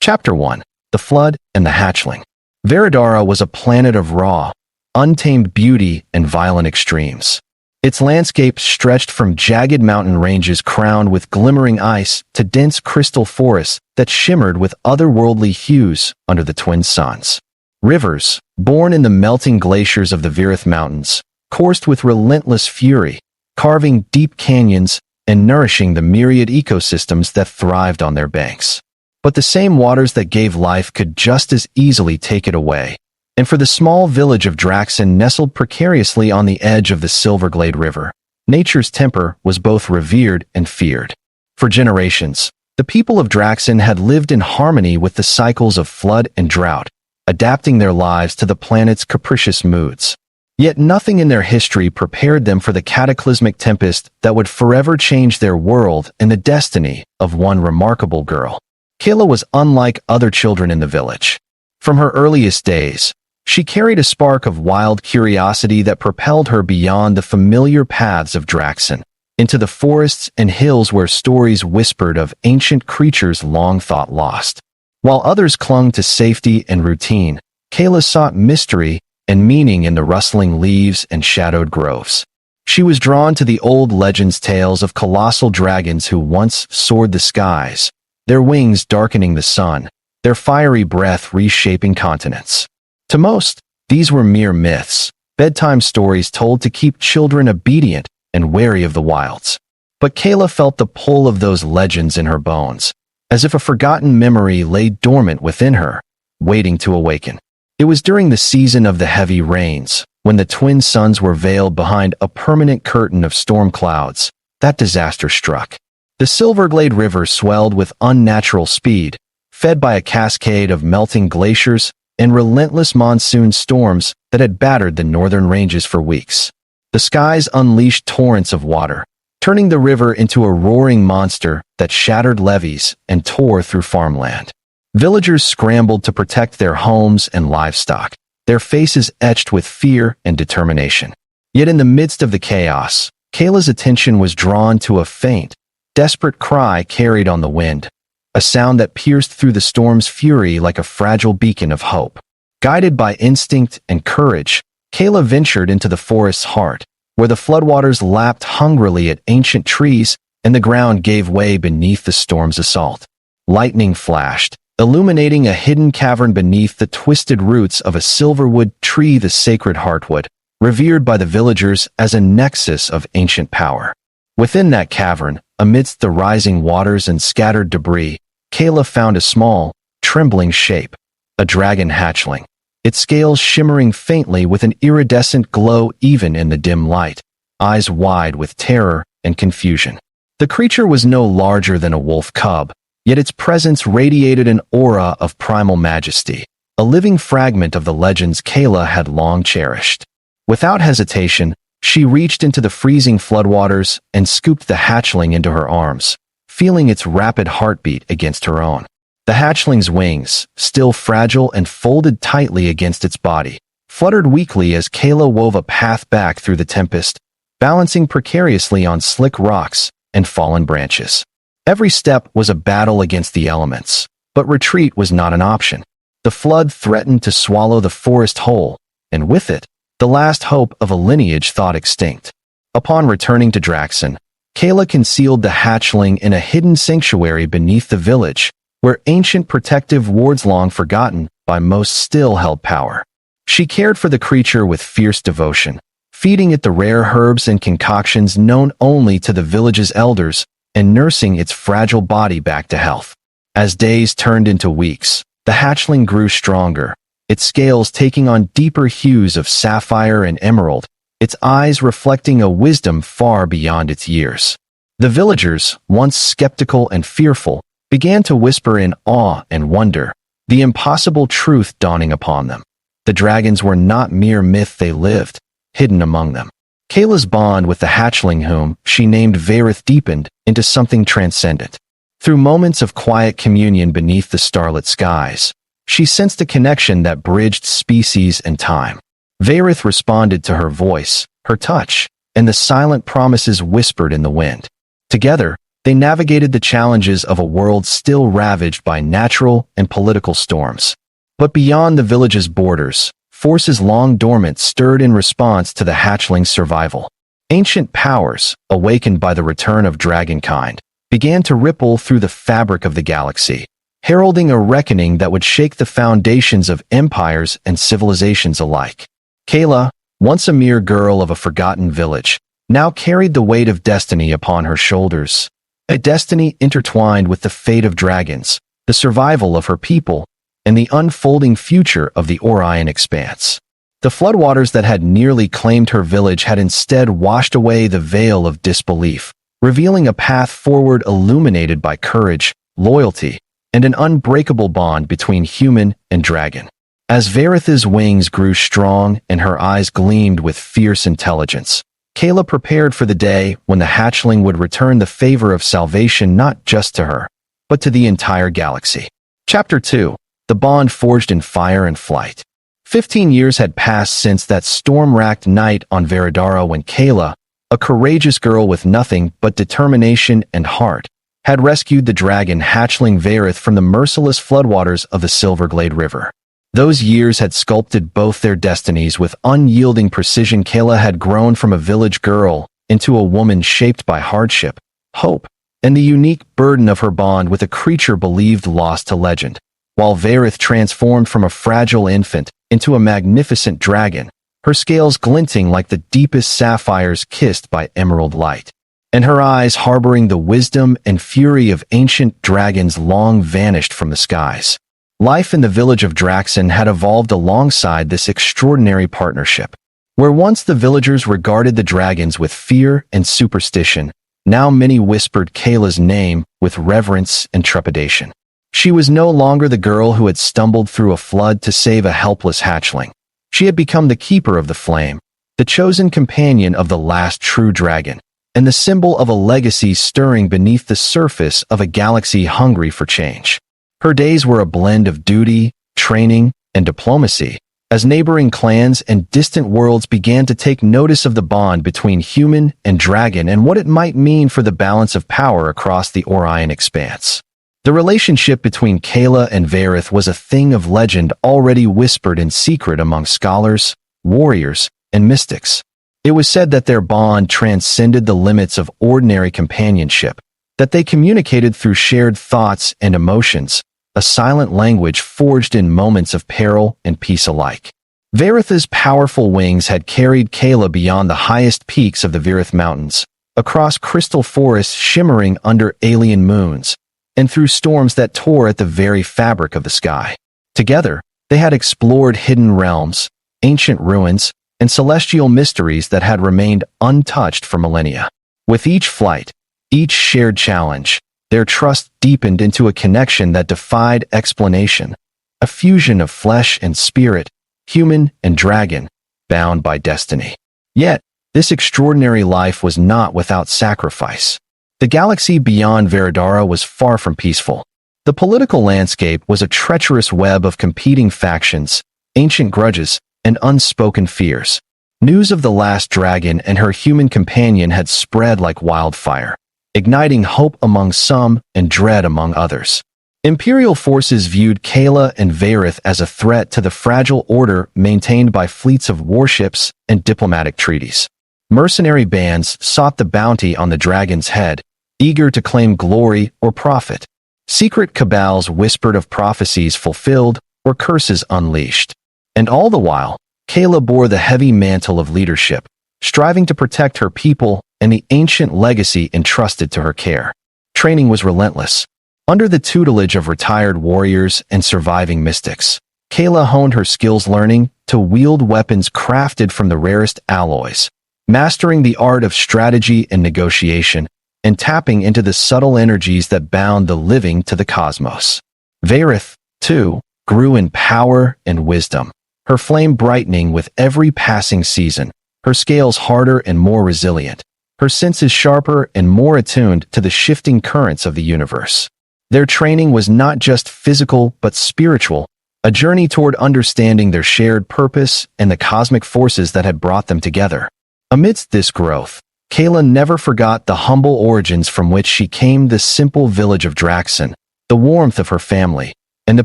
Chapter 1: The Flood and the Hatchling. Veridara was a planet of raw, untamed beauty and violent extremes. Its landscape stretched from jagged mountain ranges crowned with glimmering ice to dense crystal forests that shimmered with otherworldly hues under the twin suns. Rivers, born in the melting glaciers of the Virith Mountains, coursed with relentless fury, carving deep canyons and nourishing the myriad ecosystems that thrived on their banks. But the same waters that gave life could just as easily take it away. And for the small village of Draxen nestled precariously on the edge of the Silverglade River, nature's temper was both revered and feared. For generations, the people of Draxen had lived in harmony with the cycles of flood and drought, adapting their lives to the planet's capricious moods. Yet nothing in their history prepared them for the cataclysmic tempest that would forever change their world and the destiny of one remarkable girl. Kayla was unlike other children in the village. From her earliest days, she carried a spark of wild curiosity that propelled her beyond the familiar paths of Draxen, into the forests and hills where stories whispered of ancient creatures long thought lost. While others clung to safety and routine, Kayla sought mystery and meaning in the rustling leaves and shadowed groves. She was drawn to the old legends tales of colossal dragons who once soared the skies, their wings darkening the sun, their fiery breath reshaping continents. To most, these were mere myths, bedtime stories told to keep children obedient and wary of the wilds. But Kayla felt the pull of those legends in her bones, as if a forgotten memory lay dormant within her, waiting to awaken. It was during the season of the heavy rains, when the twin suns were veiled behind a permanent curtain of storm clouds, that disaster struck. The Silverglade River swelled with unnatural speed, fed by a cascade of melting glaciers and relentless monsoon storms that had battered the northern ranges for weeks. The skies unleashed torrents of water, turning the river into a roaring monster that shattered levees and tore through farmland. Villagers scrambled to protect their homes and livestock, their faces etched with fear and determination. Yet in the midst of the chaos, Kayla's attention was drawn to a faint, desperate cry carried on the wind, a sound that pierced through the storm's fury like a fragile beacon of hope. Guided by instinct and courage, Kayla ventured into the forest's heart, where the floodwaters lapped hungrily at ancient trees and the ground gave way beneath the storm's assault. Lightning flashed, illuminating a hidden cavern beneath the twisted roots of a silverwood tree, the sacred heartwood, revered by the villagers as a nexus of ancient power. Within that cavern, amidst the rising waters and scattered debris, Kayla found a small, trembling shape, a dragon hatchling, its scales shimmering faintly with an iridescent glow even in the dim light, eyes wide with terror and confusion. The creature was no larger than a wolf cub, yet its presence radiated an aura of primal majesty, a living fragment of the legends Kayla had long cherished. Without hesitation, she reached into the freezing floodwaters and scooped the hatchling into her arms, feeling its rapid heartbeat against her own. The hatchling's wings, still fragile and folded tightly against its body, fluttered weakly as Kayla wove a path back through the tempest, balancing precariously on slick rocks and fallen branches. Every step was a battle against the elements, but retreat was not an option. The flood threatened to swallow the forest whole, and with it, the last hope of a lineage thought extinct. Upon returning to Draxen, Kayla concealed the hatchling in a hidden sanctuary beneath the village, where ancient protective wards long forgotten by most still held power. She cared for the creature with fierce devotion, feeding it the rare herbs and concoctions known only to the village's elders, and nursing its fragile body back to health. As days turned into weeks, the hatchling grew stronger, its scales taking on deeper hues of sapphire and emerald, its eyes reflecting a wisdom far beyond its years. The villagers, once skeptical and fearful, began to whisper in awe and wonder, the impossible truth dawning upon them. The dragons were not mere myth, they lived, hidden among them. Kayla's bond with the hatchling, whom she named Varith, deepened into something transcendent. Through moments of quiet communion beneath the starlit skies, she sensed a connection that bridged species and time. Varith responded to her voice, her touch, and the silent promises whispered in the wind. Together, They navigated the challenges of a world still ravaged by natural and political storms. But beyond the village's borders, forces long dormant stirred in response to the hatchling's survival. Ancient powers, awakened by the return of dragonkind, began to ripple through the fabric of the galaxy, heralding a reckoning that would shake the foundations of empires and civilizations alike. Kayla, once a mere girl of a forgotten village, now carried the weight of destiny upon her shoulders, a destiny intertwined with the fate of dragons, the survival of her people, and the unfolding future of the Orion expanse. The floodwaters that had nearly claimed her village had instead washed away the veil of disbelief, revealing a path forward illuminated by courage, loyalty, and an unbreakable bond between human and dragon. As Varith's wings grew strong and her eyes gleamed with fierce intelligence, Kayla prepared for the day when the hatchling would return the favor of salvation not just to her, but to the entire galaxy. Chapter 2. The Bond Forged in Fire and Flight. 15 years had passed since that storm-racked night on Veridara when Kayla, a courageous girl with nothing but determination and heart, had rescued the dragon hatchling Varith from the merciless floodwaters of the Silverglade River. Those years had sculpted both their destinies with unyielding precision. Kayla had grown from a village girl into a woman shaped by hardship, hope, and the unique burden of her bond with a creature believed lost to legend, while Varith transformed from a fragile infant into a magnificent dragon, her scales glinting like the deepest sapphires kissed by emerald light, and her eyes harboring the wisdom and fury of ancient dragons long vanished from the skies. Life in the village of Draxon had evolved alongside this extraordinary partnership. Where once the villagers regarded the dragons with fear and superstition, now many whispered Kayla's name with reverence and trepidation. She was no longer the girl who had stumbled through a flood to save a helpless hatchling. She had become the keeper of the flame, the chosen companion of the last true dragon, and the symbol of a legacy stirring beneath the surface of a galaxy hungry for change. Her days were a blend of duty, training, and diplomacy, as neighboring clans and distant worlds began to take notice of the bond between human and dragon and what it might mean for the balance of power across the Orion expanse. The relationship between Kayla and Varith was a thing of legend already whispered in secret among scholars, warriors, and mystics. It was said that their bond transcended the limits of ordinary companionship, that they communicated through shared thoughts and emotions, a silent language forged in moments of peril and peace alike. Varith's powerful wings had carried Kayla beyond the highest peaks of the Virith Mountains, across crystal forests shimmering under alien moons, and through storms that tore at the very fabric of the sky. Together, they had explored hidden realms, ancient ruins, and celestial mysteries that had remained untouched for millennia. With each flight, each shared challenge, their trust deepened into a connection that defied explanation, a fusion of flesh and spirit, human and dragon, bound by destiny. Yet, this extraordinary life was not without sacrifice. The galaxy beyond Veridara was far from peaceful. The political landscape was a treacherous web of competing factions, ancient grudges, and unspoken fears. News of the last dragon and her human companion had spread like wildfire, igniting hope among some and dread among others. Imperial forces viewed Kayla and Varith as a threat to the fragile order maintained by fleets of warships and diplomatic treaties. Mercenary bands sought the bounty on the dragon's head, eager to claim glory or profit. Secret cabals whispered of prophecies fulfilled or curses unleashed. And all the while, Kayla bore the heavy mantle of leadership, striving to protect her people and the ancient legacy entrusted to her care. Training was relentless. Under the tutelage of retired warriors and surviving mystics, Kayla honed her skills learning to wield weapons crafted from the rarest alloys, mastering the art of strategy and negotiation, and tapping into the subtle energies that bound the living to the cosmos. Varith, too, grew in power and wisdom, her flame brightening with every passing season, her scales harder and more resilient, her senses sharper and more attuned to the shifting currents of the universe. Their training was not just physical but spiritual, a journey toward understanding their shared purpose and the cosmic forces that had brought them together. Amidst this growth, Kayla never forgot the humble origins from which she came, the simple village of Draxon, the warmth of her family, and the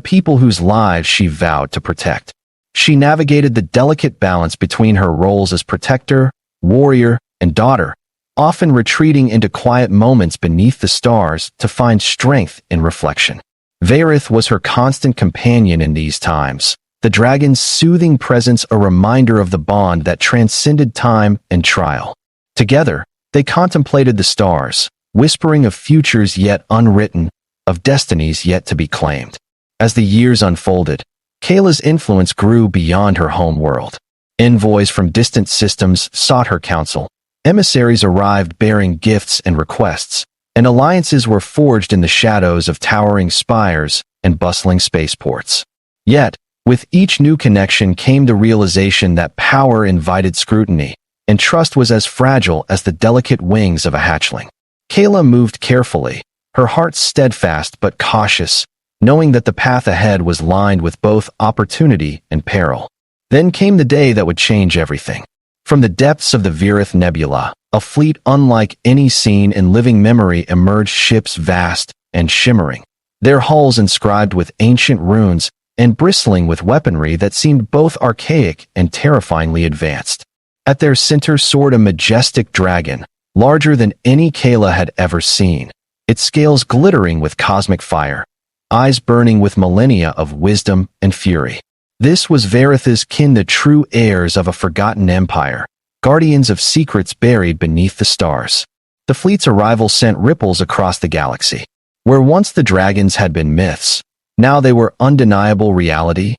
people whose lives she vowed to protect. She navigated the delicate balance between her roles as protector, warrior, and daughter, often retreating into quiet moments beneath the stars to find strength in reflection. Varith was her constant companion in these times, the dragon's soothing presence a reminder of the bond that transcended time and trial. Together, they contemplated the stars, whispering of futures yet unwritten, of destinies yet to be claimed. As the years unfolded, Kayla's influence grew beyond her home world. Envoys from distant systems sought her counsel, emissaries arrived bearing gifts and requests, and alliances were forged in the shadows of towering spires and bustling spaceports. Yet, with each new connection came the realization that power invited scrutiny, and trust was as fragile as the delicate wings of a hatchling. Kayla moved carefully, her heart steadfast but cautious, knowing that the path ahead was lined with both opportunity and peril. Then came the day that would change everything. From the depths of the Virith Nebula, a fleet unlike any seen in living memory emerged, ships vast and shimmering, their hulls inscribed with ancient runes and bristling with weaponry that seemed both archaic and terrifyingly advanced. At their center soared a majestic dragon, larger than any Kayla had ever seen, its scales glittering with cosmic fire, eyes burning with millennia of wisdom and fury. This was Varith's kin, the true heirs of a forgotten empire, guardians of secrets buried beneath the stars. The fleet's arrival sent ripples across the galaxy. Where once the dragons had been myths, now they were undeniable reality,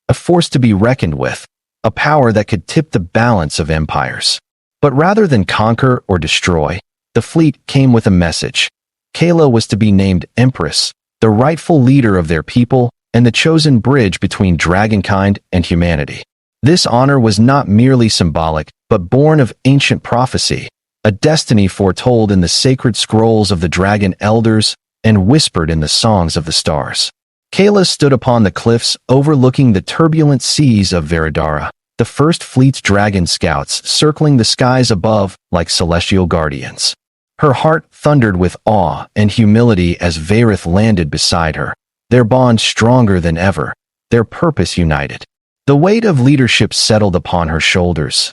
a force to be reckoned with, a power that could tip the balance of empires. But rather than conquer or destroy, the fleet came with a message. Kayla was to be named Empress, the rightful leader of their people and the chosen bridge between dragonkind and humanity. This honor was not merely symbolic, but born of ancient prophecy, a destiny foretold in the sacred scrolls of the dragon elders and whispered in the songs of the stars. Kayla stood upon the cliffs overlooking the turbulent seas of Veridara, the first fleet's dragon scouts circling the skies above like celestial guardians. Her heart thundered with awe and humility as Varith landed beside her, their bond stronger than ever, their purpose united. The weight of leadership settled upon her shoulders,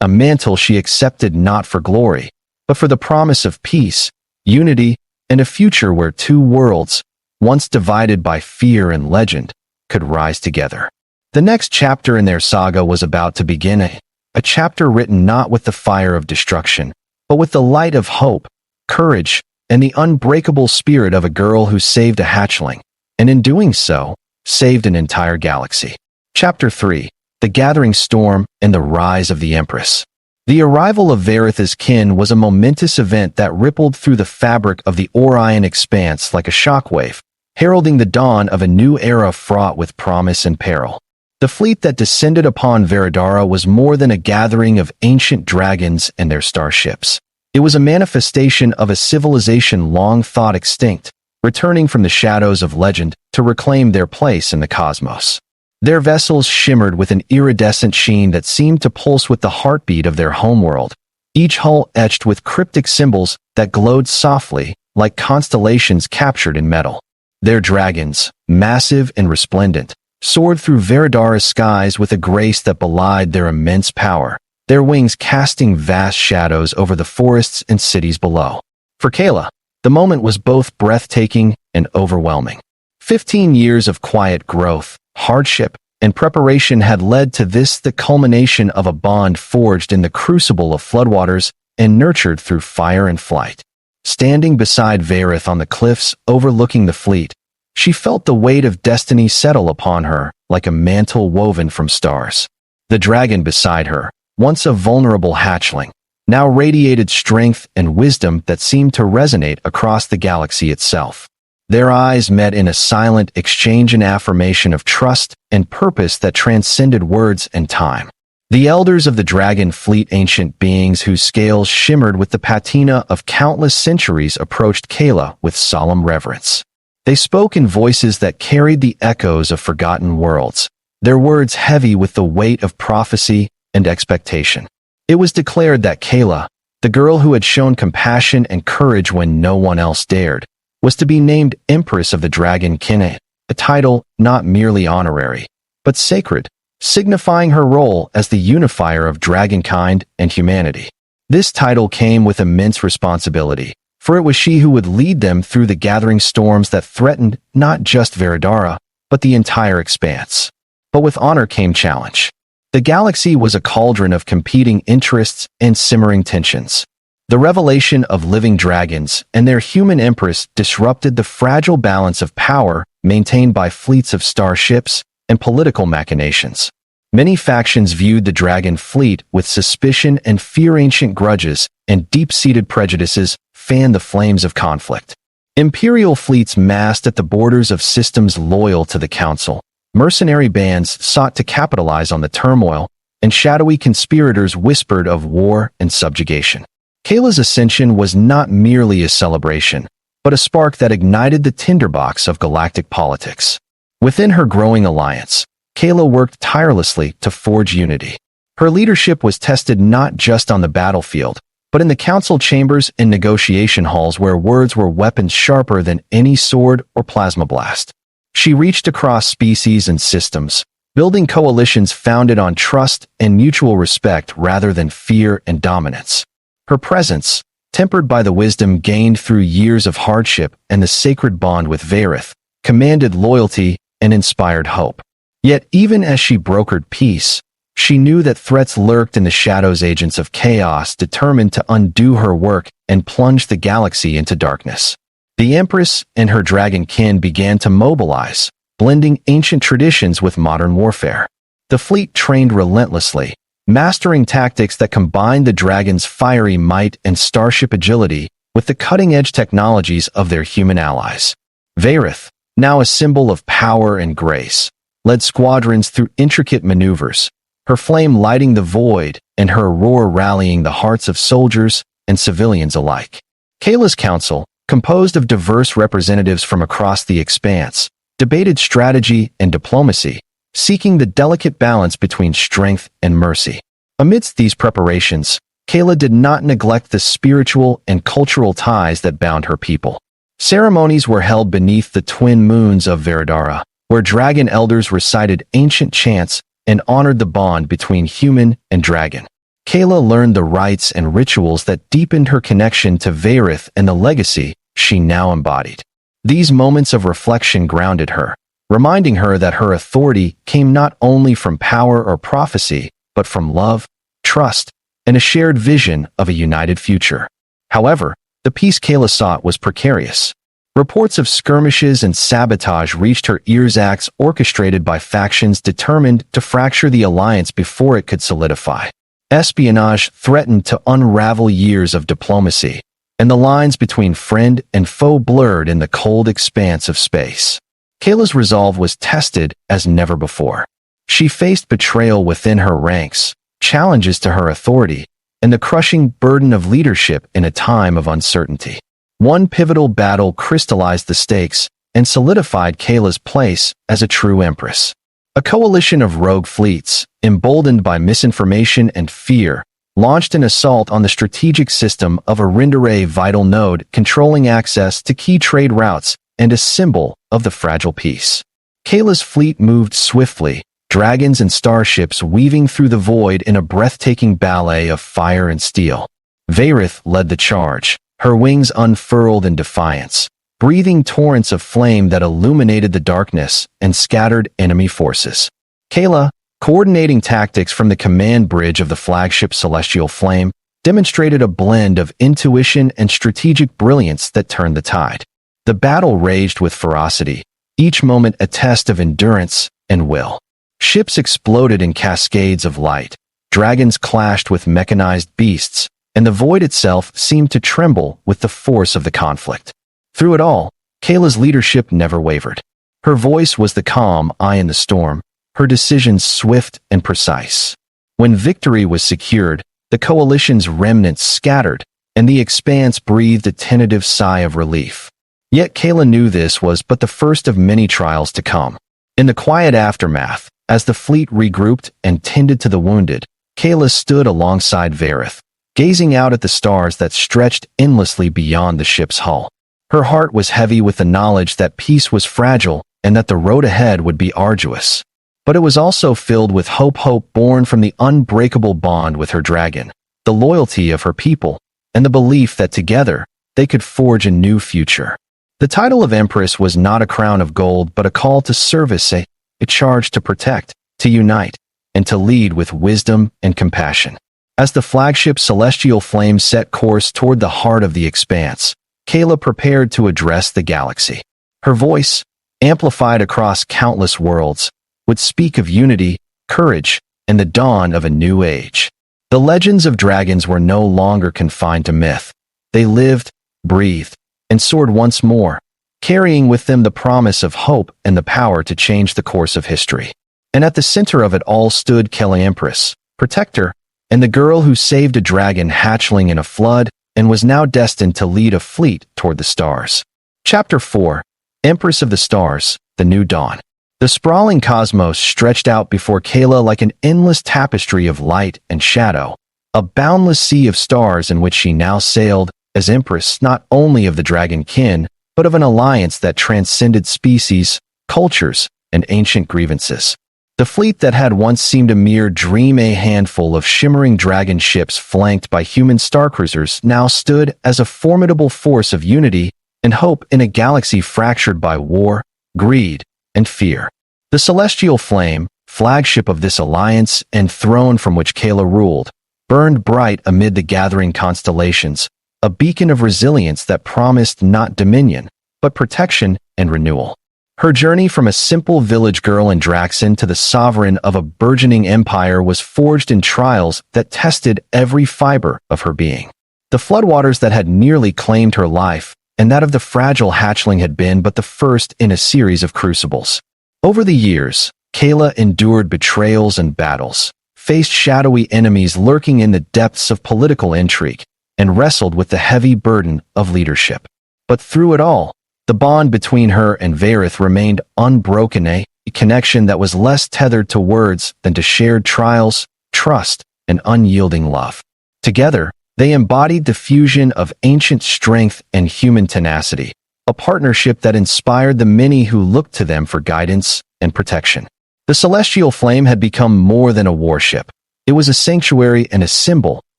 a mantle she accepted not for glory, but for the promise of peace, unity, and a future where two worlds, once divided by fear and legend, could rise together. The next chapter in their saga was about to begin, a chapter written not with the fire of destruction, but with the light of hope, courage, and the unbreakable spirit of a girl who saved a hatchling, and in doing so, saved an entire galaxy. Chapter 3: The Gathering Storm and the Rise of the Empress. The arrival of Varith's kin was a momentous event that rippled through the fabric of the Orion expanse like a shockwave, heralding the dawn of a new era fraught with promise and peril. The fleet that descended upon Veridara was more than a gathering of ancient dragons and their starships. It was a manifestation of a civilization long thought extinct, returning from the shadows of legend to reclaim their place in the cosmos. Their vessels shimmered with an iridescent sheen that seemed to pulse with the heartbeat of their homeworld, each hull etched with cryptic symbols that glowed softly like constellations captured in metal. Their dragons, massive and resplendent, soared through Veridara's skies with a grace that belied their immense power, their wings casting vast shadows over the forests and cities below. For Kayla, the moment was both breathtaking and overwhelming. 15 years of quiet growth, hardship, and preparation had led to this, the culmination of a bond forged in the crucible of floodwaters and nurtured through fire and flight. Standing beside Varith on the cliffs overlooking the fleet, she felt the weight of destiny settle upon her like a mantle woven from stars. The dragon beside her, once a vulnerable hatchling, now radiated strength and wisdom that seemed to resonate across the galaxy itself. Their eyes met in a silent exchange, an affirmation of trust and purpose that transcended words and time. The elders of the dragon fleet, ancient beings whose scales shimmered with the patina of countless centuries, approached Kayla with solemn reverence. They spoke in voices that carried the echoes of forgotten worlds, their words heavy with the weight of prophecy and expectation. It was declared that Kayla, The girl who had shown compassion and courage when no one else dared, was to be named Empress of the Dragon Kinne, a title not merely honorary, but sacred, signifying her role as the unifier of dragonkind and humanity. This title came with immense responsibility, for it was she who would lead them through the gathering storms that threatened not just Veridara, but the entire expanse. But with honor came challenge. The galaxy was a cauldron of competing interests and simmering tensions. The revelation of living dragons and their human empress disrupted the fragile balance of power maintained by fleets of starships and political machinations. Many factions viewed the dragon fleet with suspicion and fear. Ancient grudges and deep-seated prejudices fanned the flames of conflict. Imperial fleets massed at the borders of systems loyal to the Council. Mercenary bands sought to capitalize on the turmoil, and shadowy conspirators whispered of war and subjugation. Kayla's ascension was not merely a celebration, but a spark that ignited the tinderbox of galactic politics. Within her growing alliance, Kayla worked tirelessly to forge unity. Her leadership was tested not just on the battlefield, but in the council chambers and negotiation halls where words were weapons sharper than any sword or plasma blast. She reached across species and systems, building coalitions founded on trust and mutual respect rather than fear and dominance. Her presence, tempered by the wisdom gained through years of hardship and the sacred bond with Varith, commanded loyalty and inspired hope. Yet even as she brokered peace, she knew that threats lurked in the shadows. Agents of chaos determined to undo her work and plunge the galaxy into darkness. The Empress and her dragon kin began to mobilize, blending ancient traditions with modern warfare. The fleet trained relentlessly, mastering tactics that combined the dragon's fiery might and starship agility with the cutting-edge technologies of their human allies. Varith, now a symbol of power and grace, led squadrons through intricate maneuvers, her flame lighting the void and her roar rallying the hearts of soldiers and civilians alike. Kayla's council, composed of diverse representatives from across the expanse, debated strategy and diplomacy, seeking the delicate balance between strength and mercy. Amidst these preparations, Kayla did not neglect the spiritual and cultural ties that bound her people. Ceremonies were held beneath the twin moons of Veridara, where dragon elders recited ancient chants and honored the bond between human and dragon. Kayla learned the rites and rituals that deepened her connection to Varith and the legacy she now embodied. These moments of reflection grounded her, reminding her that her authority came not only from power or prophecy, but from love, trust, and a shared vision of a united future. However, the peace Kayla sought was precarious. Reports of skirmishes and sabotage reached her ears, acts orchestrated by factions determined to fracture the alliance before it could solidify. Espionage threatened to unravel years of diplomacy, and the lines between friend and foe blurred in the cold expanse of space. Kayla's resolve was tested as never before. She faced betrayal within her ranks, challenges to her authority, and the crushing burden of leadership in a time of uncertainty. One pivotal battle crystallized the stakes and solidified Kayla's place as a true empress. A coalition of rogue fleets, emboldened by misinformation and fear, launched an assault on the strategic system of a Rindere vital node controlling access to key trade routes and a symbol of the fragile peace. Kayla's fleet moved swiftly, dragons and starships weaving through the void in a breathtaking ballet of fire and steel. Varith led the charge, her wings unfurled in defiance, breathing torrents of flame that illuminated the darkness and scattered enemy forces. Kayla, coordinating tactics from the command bridge of the flagship Celestial Flame, demonstrated a blend of intuition and strategic brilliance that turned the tide. The battle raged with ferocity, each moment a test of endurance and will. Ships exploded in cascades of light, dragons clashed with mechanized beasts, and the void itself seemed to tremble with the force of the conflict. Through it all, Kayla's leadership never wavered. Her voice was the calm eye in the storm, her decisions swift and precise. When victory was secured, the coalition's remnants scattered, and the expanse breathed a tentative sigh of relief. Yet Kayla knew this was but the first of many trials to come. In the quiet aftermath, as the fleet regrouped and tended to the wounded, Kayla stood alongside Varith, gazing out at the stars that stretched endlessly beyond the ship's hull. Her heart was heavy with the knowledge that peace was fragile and that the road ahead would be arduous. But it was also filled with hope born from the unbreakable bond with her dragon, the loyalty of her people, and the belief that together they could forge a new future. The title of Empress was not a crown of gold, but a call to service, a charge to protect, to unite, and to lead with wisdom and compassion. As the flagship Celestial Flame set course toward the heart of the expanse, Kayla prepared to address the galaxy. Her voice, amplified across countless worlds, would speak of unity, courage, and the dawn of a new age. The legends of dragons were no longer confined to myth. They lived, breathed, and soared once more, carrying with them the promise of hope and the power to change the course of history. And at the center of it all stood Kayla, Empress, protector, and the girl who saved a dragon hatchling in a flood and was now destined to lead a fleet toward the stars. Chapter 4: Empress of the Stars, The New Dawn. The sprawling cosmos stretched out before Kayla like an endless tapestry of light and shadow, a boundless sea of stars in which she now sailed as Empress not only of the dragon kin, but of an alliance that transcended species, cultures, and ancient grievances. The fleet that had once seemed a mere dream, a handful of shimmering dragon ships flanked by human starcruisers, now stood as a formidable force of unity and hope in a galaxy fractured by war, greed, and fear. The Celestial Flame, flagship of this alliance and throne from which Kayla ruled, burned bright amid the gathering constellations, a beacon of resilience that promised not dominion, but protection and renewal. Her journey from a simple village girl in Draxon to the sovereign of a burgeoning empire was forged in trials that tested every fiber of her being. The floodwaters that had nearly claimed her life, and that of the fragile hatchling, had been but the first in a series of crucibles. Over the years, Kayla endured betrayals and battles, faced shadowy enemies lurking in the depths of political intrigue, and wrestled with the heavy burden of leadership. But through it all, the bond between her and Vareth remained unbroken, a connection that was less tethered to words than to shared trials, trust, and unyielding love. Together, they embodied the fusion of ancient strength and human tenacity, a partnership that inspired the many who looked to them for guidance and protection. The Celestial Flame had become more than a warship. It was a sanctuary and a symbol,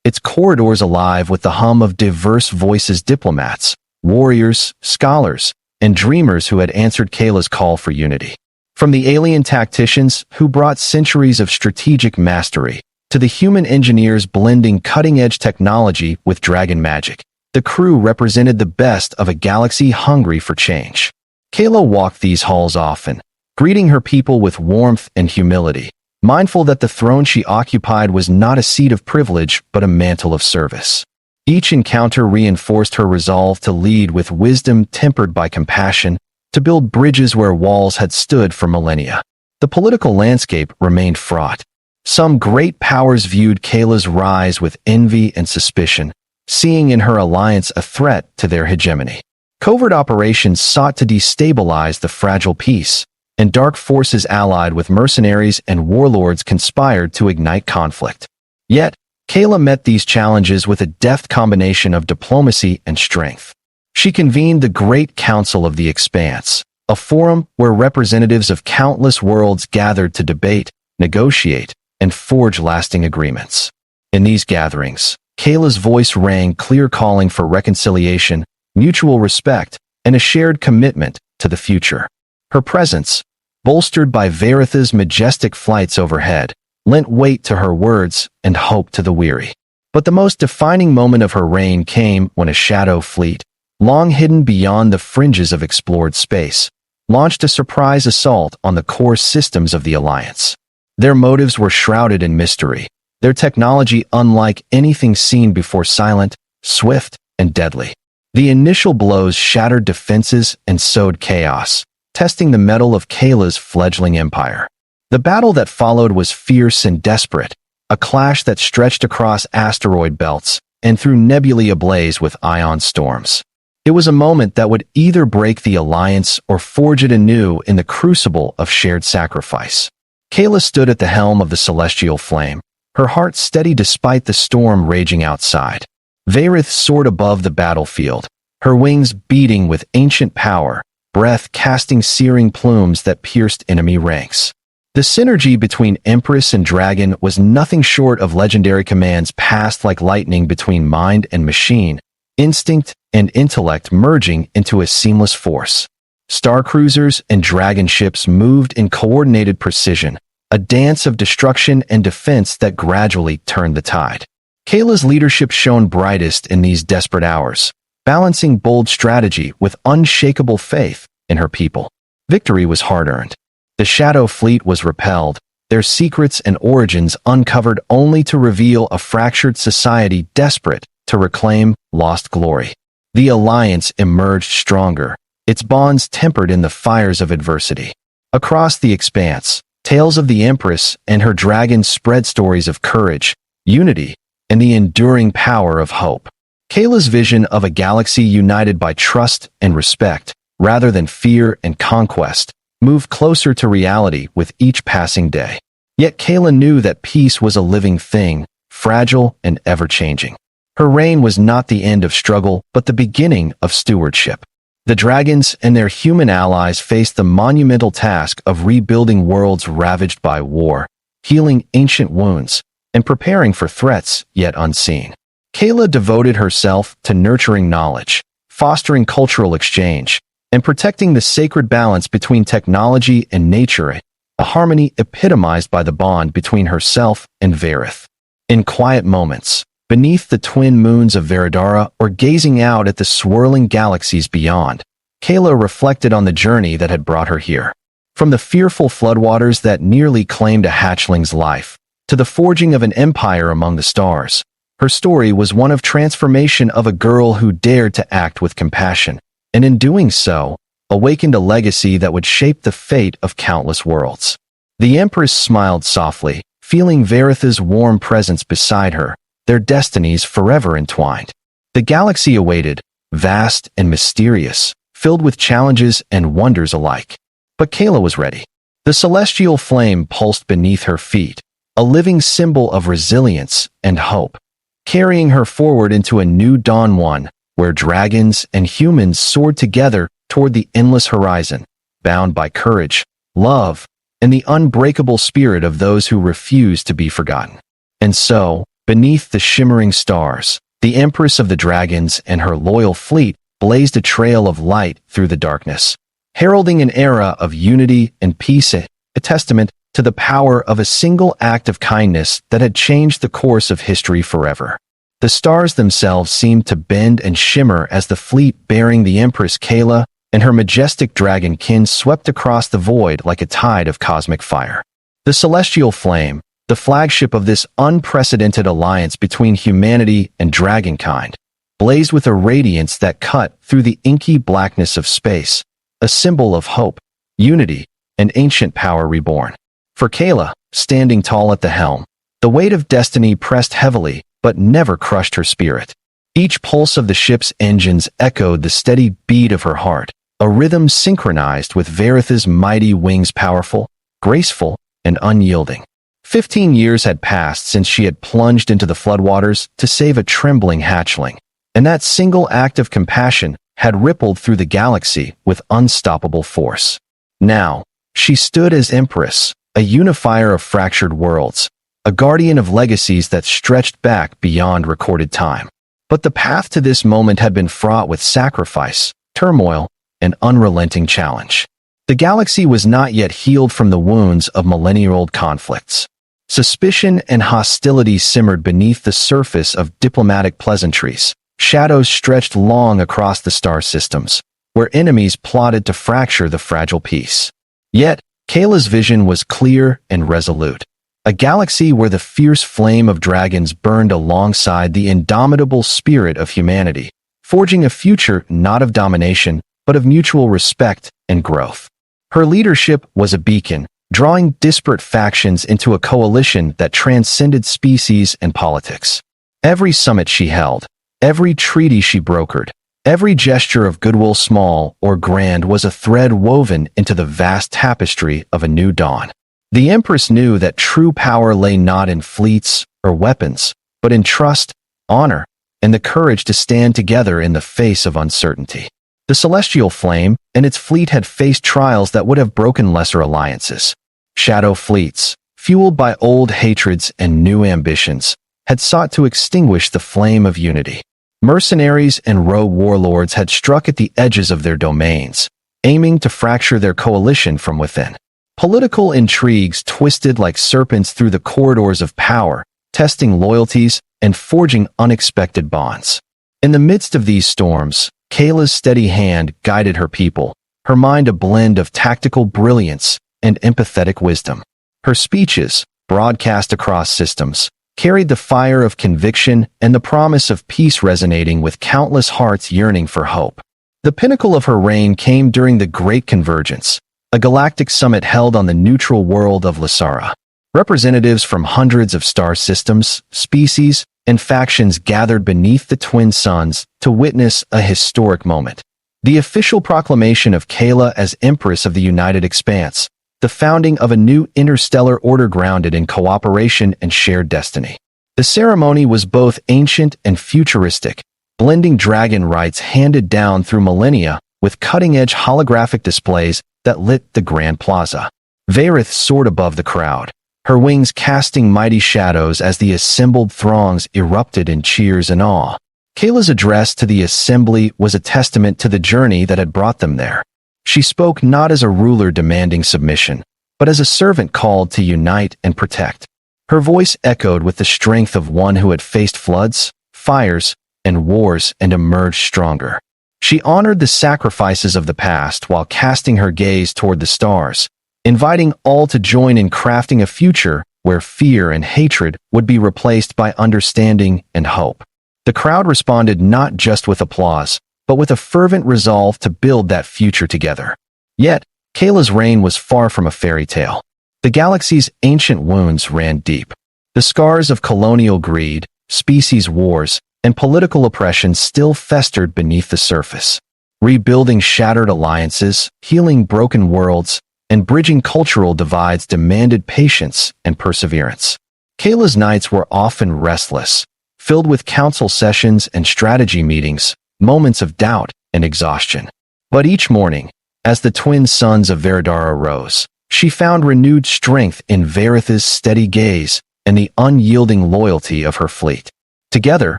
its corridors alive with the hum of diverse voices, diplomats, warriors, scholars, and dreamers who had answered Kayla's call for unity. From the alien tacticians who brought centuries of strategic mastery, to the human engineers blending cutting-edge technology with dragon magic, the crew represented the best of a galaxy hungry for change. Kayla walked these halls often, greeting her people with warmth and humility, mindful that the throne she occupied was not a seat of privilege but a mantle of service. Each encounter reinforced her resolve to lead with wisdom tempered by compassion, to build bridges where walls had stood for millennia. The political landscape remained fraught. Some great powers viewed Kayla's rise with envy and suspicion, seeing in her alliance a threat to their hegemony. Covert operations sought to destabilize the fragile peace, and dark forces allied with mercenaries and warlords conspired to ignite conflict. Yet, Kayla met these challenges with a deft combination of diplomacy and strength. She convened the Great Council of the Expanse, a forum where representatives of countless worlds gathered to debate, negotiate, and forge lasting agreements. In these gatherings, Kayla's voice rang clear, calling for reconciliation, mutual respect, and a shared commitment to the future. Her presence, bolstered by Vareth's majestic flights overhead, lent weight to her words and hope to the weary. But the most defining moment of her reign came when a shadow fleet, long hidden beyond the fringes of explored space, launched a surprise assault on the core systems of the Alliance. Their motives were shrouded in mystery, their technology unlike anything seen before, silent, swift, and deadly. The initial blows shattered defenses and sowed chaos, testing the mettle of Kayla's fledgling empire. The battle that followed was fierce and desperate, a clash that stretched across asteroid belts and through nebulae ablaze with ion storms. It was a moment that would either break the alliance or forge it anew in the crucible of shared sacrifice. Kayla stood at the helm of the Celestial Flame, her heart steady despite the storm raging outside. Varith soared above the battlefield, her wings beating with ancient power, breath casting searing plumes that pierced enemy ranks. The synergy between Empress and Dragon was nothing short of legendary. Commands passed like lightning between mind and machine, instinct and intellect merging into a seamless force. Star cruisers and dragon ships moved in coordinated precision, a dance of destruction and defense that gradually turned the tide. Kayla's leadership shone brightest in these desperate hours, balancing bold strategy with unshakable faith in her people. Victory was hard-earned. The Shadow Fleet was repelled, their secrets and origins uncovered only to reveal a fractured society desperate to reclaim lost glory. The Alliance emerged stronger, its bonds tempered in the fires of adversity. Across the expanse, tales of the Empress and her dragons spread stories of courage, unity, and the enduring power of hope. Kayla's vision of a galaxy united by trust and respect, rather than fear and conquest, moved closer to reality with each passing day. Yet Kayla knew that peace was a living thing, fragile and ever-changing. Her reign was not the end of struggle, but the beginning of stewardship. The dragons and their human allies faced the monumental task of rebuilding worlds ravaged by war, healing ancient wounds, and preparing for threats yet unseen. Kayla devoted herself to nurturing knowledge, fostering cultural exchange, and protecting the sacred balance between technology and nature, a harmony epitomized by the bond between herself and Varith. In quiet moments, beneath the twin moons of Veridara or gazing out at the swirling galaxies beyond, Kayla reflected on the journey that had brought her here. From the fearful floodwaters that nearly claimed a hatchling's life, to the forging of an empire among the stars, her story was one of transformation of a girl who dared to act with compassion, and in doing so, awakened a legacy that would shape the fate of countless worlds. The Empress smiled softly, feeling Varith's warm presence beside her, their destinies forever entwined. The galaxy awaited, vast and mysterious, filled with challenges and wonders alike. But Kayla was ready. The celestial flame pulsed beneath her feet, a living symbol of resilience and hope, carrying her forward into a new dawn, one where dragons and humans soared together toward the endless horizon, bound by courage, love, and the unbreakable spirit of those who refuse to be forgotten. And so, beneath the shimmering stars, the Empress of the Dragons and her loyal fleet blazed a trail of light through the darkness, heralding an era of unity and peace, a testament to the power of a single act of kindness that had changed the course of history forever. The stars themselves seemed to bend and shimmer as the fleet bearing the Empress Kayla and her majestic dragon kin swept across the void like a tide of cosmic fire. The celestial flame, the flagship of this unprecedented alliance between humanity and dragonkind, blazed with a radiance that cut through the inky blackness of space, a symbol of hope, unity, and ancient power reborn. For Kayla, standing tall at the helm, the weight of destiny pressed heavily, but never crushed her spirit. Each pulse of the ship's engines echoed the steady beat of her heart, a rhythm synchronized with Varith's mighty wings, powerful, graceful, and unyielding. 15 years had passed since she had plunged into the floodwaters to save a trembling hatchling, and that single act of compassion had rippled through the galaxy with unstoppable force. Now, she stood as Empress, a unifier of fractured worlds, a guardian of legacies that stretched back beyond recorded time. But the path to this moment had been fraught with sacrifice, turmoil, and unrelenting challenge. The galaxy was not yet healed from the wounds of millennia-old conflicts. Suspicion and hostility simmered beneath the surface of diplomatic pleasantries. Shadows stretched long across the star systems, where enemies plotted to fracture the fragile peace. Yet, Kayla's vision was clear and resolute. A galaxy where the fierce flame of dragons burned alongside the indomitable spirit of humanity, forging a future not of domination, but of mutual respect and growth. Her leadership was a beacon, drawing disparate factions into a coalition that transcended species and politics. Every summit she held, every treaty she brokered, every gesture of goodwill, small or grand, was a thread woven into the vast tapestry of a new dawn. The Empress knew that true power lay not in fleets or weapons, but in trust, honor, and the courage to stand together in the face of uncertainty. The Celestial Flame and its fleet had faced trials that would have broken lesser alliances. Shadow fleets, fueled by old hatreds and new ambitions, had sought to extinguish the flame of unity. Mercenaries and rogue warlords had struck at the edges of their domains, aiming to fracture their coalition from within. Political intrigues twisted like serpents through the corridors of power, testing loyalties and forging unexpected bonds. In the midst of these storms, Kayla's steady hand guided her people, her mind a blend of tactical brilliance and empathetic wisdom. Her speeches, broadcast across systems, carried the fire of conviction and the promise of peace resonating with countless hearts yearning for hope. The pinnacle of her reign came during the Great Convergence, a galactic summit held on the neutral world of Lasara. Representatives from hundreds of star systems, species, and factions gathered beneath the twin suns to witness a historic moment. The official proclamation of Kayla as Empress of the United Expanse, the founding of a new interstellar order grounded in cooperation and shared destiny. The ceremony was both ancient and futuristic, blending dragon rites handed down through millennia with cutting-edge holographic displays that lit the Grand Plaza. Varith soared above the crowd, her wings casting mighty shadows as the assembled throngs erupted in cheers and awe. Kayla's address to the assembly was a testament to the journey that had brought them there. She spoke not as a ruler demanding submission, but as a servant called to unite and protect. Her voice echoed with the strength of one who had faced floods, fires, and wars and emerged stronger. She honored the sacrifices of the past while casting her gaze toward the stars, inviting all to join in crafting a future where fear and hatred would be replaced by understanding and hope. The crowd responded not just with applause, but with a fervent resolve to build that future together. Yet, Kayla's reign was far from a fairy tale. The galaxy's ancient wounds ran deep. The scars of colonial greed, species wars, and political oppression still festered beneath the surface. Rebuilding shattered alliances, healing broken worlds, and bridging cultural divides demanded patience and perseverance. Kayla's nights were often restless, filled with council sessions and strategy meetings, moments of doubt and exhaustion. But each morning, as the twin suns of Veridara rose, she found renewed strength in Varith's steady gaze and the unyielding loyalty of her fleet. Together,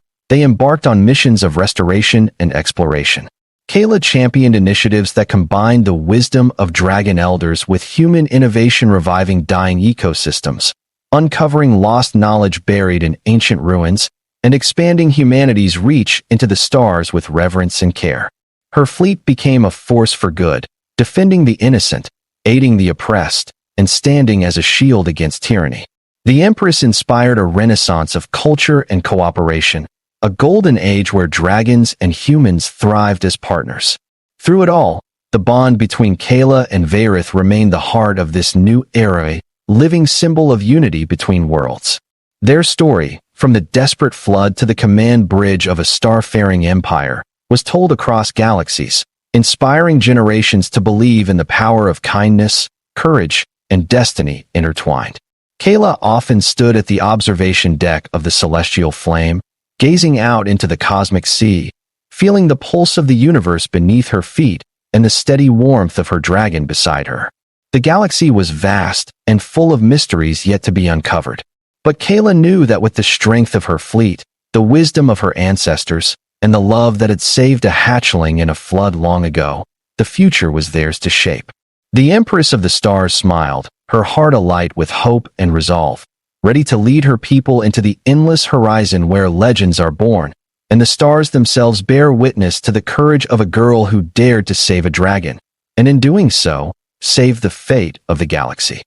they embarked on missions of restoration and exploration. Kayla championed initiatives that combined the wisdom of dragon elders with human innovation, reviving dying ecosystems, uncovering lost knowledge buried in ancient ruins, and expanding humanity's reach into the stars with reverence and care. Her fleet became a force for good, defending the innocent, aiding the oppressed, and standing as a shield against tyranny. The Empress inspired a renaissance of culture and cooperation, a golden age where dragons and humans thrived as partners. Through it all, the bond between Kayla and Varith remained the heart of this new era, a living symbol of unity between worlds. Their story, from the desperate flood to the command bridge of a starfaring empire, was told across galaxies, inspiring generations to believe in the power of kindness, courage, and destiny intertwined. Kayla often stood at the observation deck of the Celestial Flame, gazing out into the cosmic sea, feeling the pulse of the universe beneath her feet and the steady warmth of her dragon beside her. The galaxy was vast and full of mysteries yet to be uncovered. But Kayla knew that with the strength of her fleet, the wisdom of her ancestors, and the love that had saved a hatchling in a flood long ago, the future was theirs to shape. The Empress of the Stars smiled, her heart alight with hope and resolve, ready to lead her people into the endless horizon where legends are born, and the stars themselves bear witness to the courage of a girl who dared to save a dragon, and in doing so, save the fate of the galaxy.